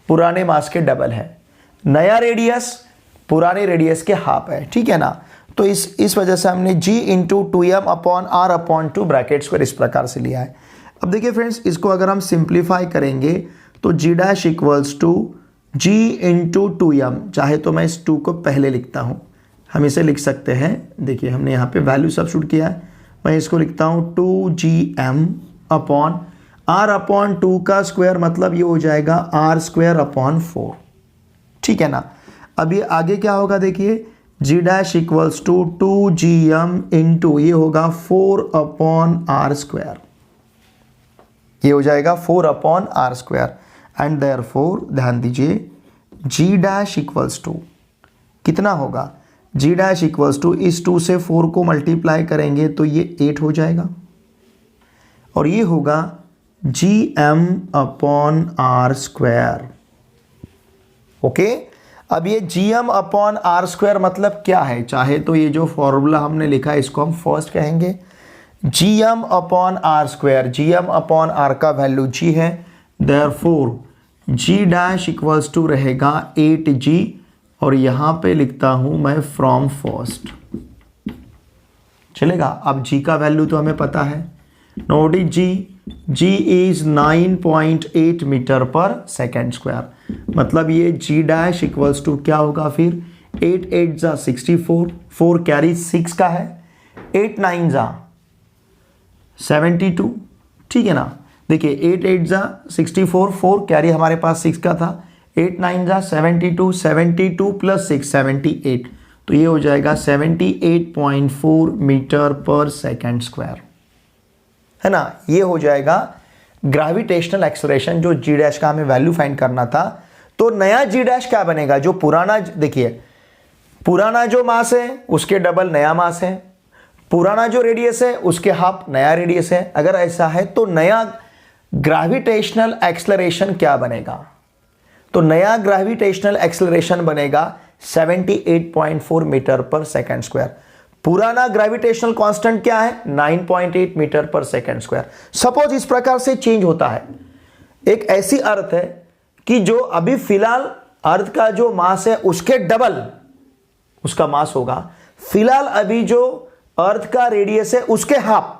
पुराने मास के डबल है, नया रेडियस पुराने रेडियस के हाफ है, ठीक है ना। तो इस वजह से हमने g into 2m upon r upon 2 bracket square इस प्रकार से लिया है। अब देखिए फ्रेंड्स, इसको अगर हम सिंप्लीफाई करेंगे तो g dash equals to g into 2m, चाहे तो मैं इस 2 को पहले लिखता हूँ, हम इसे लिख सकते हैं। देखिए हमने यहाँ पे वैल्यू सब्स्टिट्यूट किया है, मैं इसको लिखता हूँ 2gm अपॉन r अपॉन 2 का स्क्वायर, मतलब ये हो जाएगा r स्क्वायर अपॉन 4, ठीक है ना। अब ये आगे क्या होगा, देखिए g dash equals to 2gm into ये होगा 4 अपॉन r स्क्वायर, ये हो जाएगा 4 upon r square. And therefore ध्यान दीजिए g डैश इक्वल्स टू कितना होगा, g डैश इक्वल्स टू इस 2 से 4 को मल्टीप्लाई करेंगे तो ये 8 हो जाएगा, और ये होगा gm upon r square. Okay, अब ये gm अपॉन r स्क्वायर मतलब क्या है, चाहे तो ये जो फॉर्मूला हमने लिखा है इसको हम फर्स्ट कहेंगे, gm upon r square, gm upon r का वैल्यू g है, therefore g dash equals to रहेगा 8g, और यहाँ पे लिखता हूँ मैं फ्रॉम फर्स्ट, चलेगा। अब g का वैल्यू तो हमें पता है, note g is 9.8 metre per second square, मतलब ये g डैश इक्वल्स टू क्या होगा फिर 8 8 जा 64, 4 कैरी 6 का है, 8 9 जा 72, ठीक है ना। देखिए 8 8 जा 64, 4 कैरी हमारे पास 6 का था, 8 9 जा 72, 72 प्लस 6 78, तो ये हो जाएगा 78.4 मीटर पर सेकेंड स्क्वायर, है ना। ये हो जाएगा ग्रेविटेशनल एक्सेलरेशन, जो g डैश का हमें वैल्यू फाइंड करना था। तो नया g डैश क्या बनेगा, जो पुराना, देखिए पुराना जो मास है उसके डबल नया मास है, पुराना जो रेडियस है उसके हाफ नया रेडियस है। अगर ऐसा है तो नया ग्रेविटेशनल एक्सेलरेशन क्या बनेगा, तो नया ग्रेविटेशनल एक्सेलरेशन बनेगा 78.4 मीटर पर सेकेंड स्क्वायर। पुराना ग्रेविटेशनल कांस्टेंट क्या है, 9.8 metre per second square. Suppose इस प्रकार से चेंज होता है, एक ऐसी अर्थ है कि जो अभी फिलहाल अर्थ का जो मास है उसके डबल उसका मास होगा, फिलहाल अभी जो अर्थ का रेडियस है उसके हाफ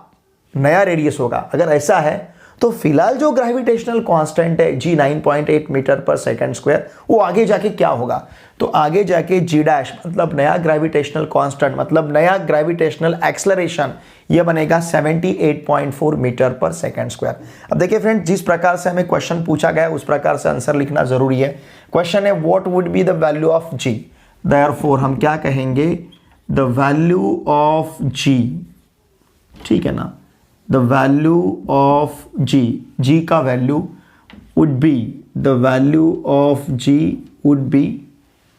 नया रेडियस होगा। अगर ऐसा है तो फिलहाल जो ग्रेविटेशनल कांस्टेंट है g 9.8 metre per second square, वो आगे जाके क्या होगा, तो आगे जाके g डैश मतलब नया ग्रेविटेशनल कांस्टेंट मतलब नया ग्रेविटेशनल एक्सेलरेशन, ये बनेगा 78.4 मीटर पर सेकेंड स्क्वायर। अब देखिए फ्रेंड, जिस प्रकार से हमें क्वेश्चन पूछा गया है उस प्रकार से आंसर लिखना जरूरी है। क्वेश्चन है what would be the value of g, therefore हम क्या कहेंगे, द वैल्यू ऑफ g, ठीक है ना, द वैल्यू ऑफ g का value would be, the value of g would be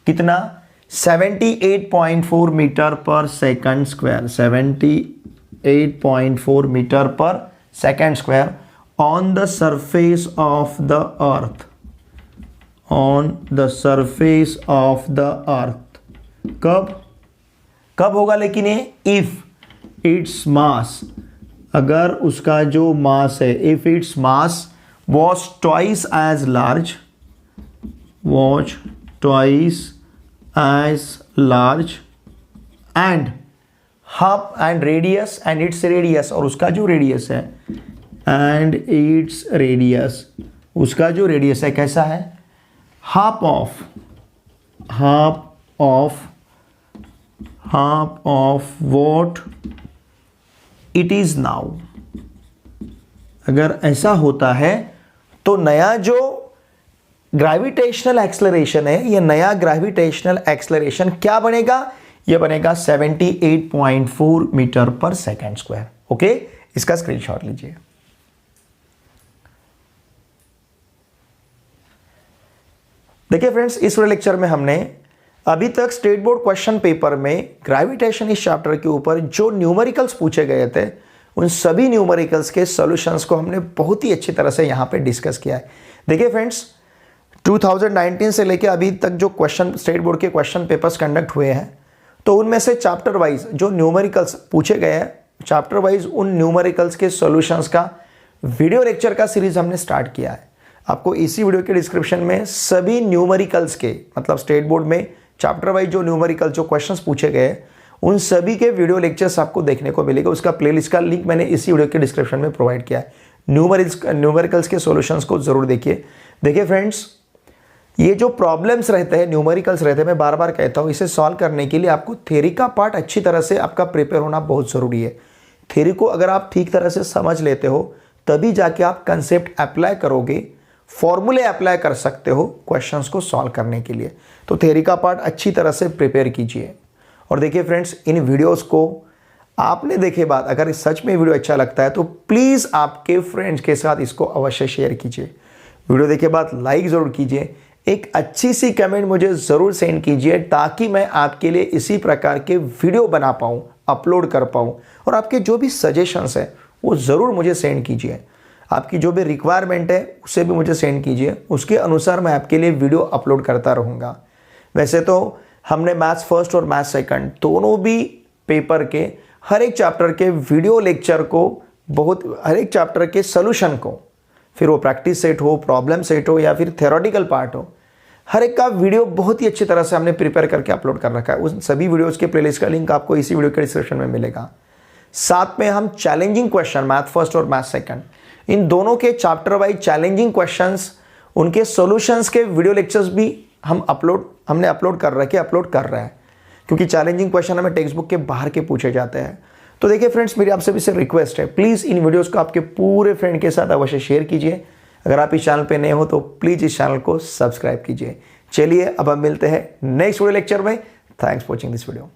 कितना, 78.4 मीटर पर सेकंड स्क्वायर, 78.4 मीटर पर second square on the surface of the earth, on the surface of the अर्थ। कब होगा लेकिन ये, इफ इट्स मास, अगर उसका जो मास है, if its mass was twice as large, was twice as large and half and radius and its radius, और उसका जो रेडियस है एंड इट्स रेडियस, उसका जो रेडियस है कैसा है, half of what it is now. अगर ऐसा होता है तो नया जो ग्रेविटेशनल एक्सेलरेशन है, ये नया ग्रेविटेशनल एक्सेलरेशन क्या बनेगा, ये बनेगा 78.4 metre per second square. Okay, इसका स्क्रीनशॉट लीजिए। देखिए फ्रेंड्स, इस वाले लेक्चर में हमने अभी तक स्टेट बोर्ड क्वेश्चन पेपर में ग्रेविटेशन इस चैप्टर के ऊपर जो न्यूमेरिकल्स पूछे गए थे, उन सभी न्यूमेरिकल्स के सॉल्यूशंस को हमने बहुत ही अच्छी तरह से यहाँ पे डिस्कस किया है। देखिए फ्रेंड्स, 2019 से लेके अभी तक जो क्वेश्चन स्टेट बोर्ड के क्वेश्चन पेपर्स कंडक्ट हुए हैं, तो उनमें से चैप्टर वाइज जो न्यूमेरिकल्स पूछे गए हैं, चैप्टर वाइज उन न्यूमेरिकल्स के सॉल्यूशंस का वीडियो लेक्चर का सीरीज हमने स्टार्ट किया है। आपको इसी वीडियो के डिस्क्रिप्शन में सभी न्यूमेरिकल्स के, मतलब स्टेट बोर्ड में चैप्टर वाइज जो न्यूमेरिकल जो क्वेश्चंस पूछे गए उन सभी के वीडियो लेक्चर्स आपको देखने को मिलेगा। उसका प्लेलिस्ट का लिंक मैंने इसी वीडियो के डिस्क्रिप्शन में प्रोवाइड किया है। न्यूमेरिकल्स के सॉल्यूशंस को जरूर देखिए। देखिए फ्रेंड्स, ये जो प्रॉब्लम्स रहते हैं, न्यूमेरिकल्स रहते हैं, मैं बार बार कहता हूँ, इसे सॉल्व करने के लिए आपको थ्योरी का पार्ट अच्छी तरह से आपका प्रिपेयर होना बहुत ज़रूरी है। थ्योरी को अगर आप ठीक तरह से समझ लेते हो तभी जाके आप कंसेप्ट अप्लाई करोगे, फॉर्मूले अप्लाई कर सकते हो क्वेश्चंस को सॉल्व करने के लिए। तो थ्योरी का पार्ट अच्छी तरह से प्रिपेयर कीजिए। और देखिए फ्रेंड्स, इन वीडियोस को आपने देखे बाद अगर सच में वीडियो अच्छा लगता है तो प्लीज़ आपके फ्रेंड्स के साथ इसको अवश्य शेयर कीजिए। वीडियो देखे बाद लाइक ज़रूर कीजिए, एक अच्छी सी कमेंट मुझे ज़रूर सेंड कीजिए ताकि मैं आपके लिए इसी प्रकार के वीडियो बना पाऊँ, अपलोड कर पाऊँ। और आपके जो भी सजेशंस हैं वो ज़रूर मुझे सेंड कीजिए। आपकी जो भी रिक्वायरमेंट है उसे भी मुझे सेंड कीजिए, उसके अनुसार मैं आपके लिए वीडियो अपलोड करता रहूँगा। वैसे तो हमने मैथ्स फर्स्ट और मैथ्स सेकंड दोनों भी पेपर के हर एक चैप्टर के वीडियो लेक्चर को, हर एक चैप्टर के सोल्यूशन को, फिर वो प्रैक्टिस सेट हो, प्रॉब्लम सेट हो या फिर थ्योरेटिकल पार्ट हो, हर एक का वीडियो बहुत ही अच्छी तरह से हमने प्रिपेयर करके अपलोड कर रखा है। उन सभी वीडियोज़ के प्लेलिस्ट का लिंक आपको इसी वीडियो के डिस्क्रिप्शन में मिलेगा। साथ में हम चैलेंजिंग क्वेश्चन, मैथ फर्स्ट और मैथ सेकंड, इन दोनों के चैप्टर वाइज चैलेंजिंग क्वेश्चंस, उनके सॉल्यूशंस के वीडियो लेक्चर्स भी हमने अपलोड कर रहे हैं, क्योंकि चैलेंजिंग क्वेश्चन हमें टेक्स्ट बुक के बाहर के पूछे जाते हैं। तो देखिए फ्रेंड्स, मेरी आपसे भी सिर्फ रिक्वेस्ट है, प्लीज़ इन वीडियोस को आपके पूरे फ्रेंड के साथ अवश्य शेयर कीजिए। अगर आप इस चैनल पे नए हो तो प्लीज़ इस चैनल को सब्सक्राइब कीजिए। चलिए अब हम मिलते हैं नेक्स्ट वीडियो लेक्चर में। Thanks for watching this video.